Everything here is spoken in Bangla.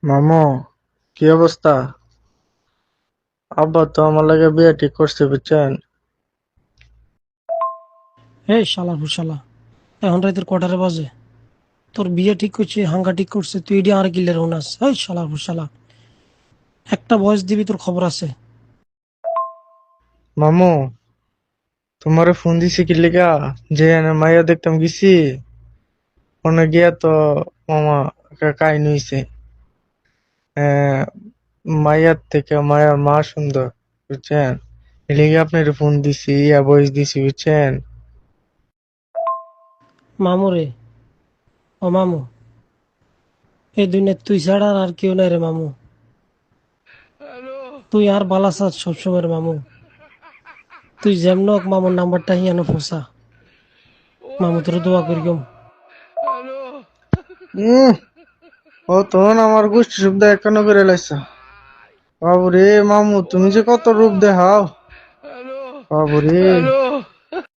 মামু, কি অবস্থা? আব্বা তো আমার লাগে বিয়ে ঠিক করছে, বুঝছেন? এই শালা হুশালা, এখন রাতের কটারে বাজে? তোর বিয়ে ঠিক করছে, হাঙ্গা ঠিক করছে, তুই এডি আর কিল্লের হুনাস? এই শালা হুশালা, একটা ভয়েস দিবি, তোর খবর আছে। মামু, তোমারে ফোন দিছি কি লিগা? যে এনে মাইয়া দেখতাম গেছি, ওনে গিয়া তো মামা একটা কাহিনী হইছে। আহ, মাইয়ার থেকে মায়ার মা সুন্দর, বুঝছেন? এই লিগে আপনার ফোন দিছি, ইয়া বয়স দিছি, বুঝছেন? মামু রে, ও মামু, এই দুনিয়ায় তুই ছাড়া আর কেউ নাই রে মামু। তুই আর বালাসাত সবসময় রে মামু। তুই যেমন হোক মামুর নাম্বারটা হিয়ানো ফোসা। মামু তোর দোয়া করি গম। উম ও তখন আমার গোষ্ঠী শব্দ একান্ন করে লাইছ। বাবুরে মামু, তুমি যে কত রূপ দেখাও! বাবুরে!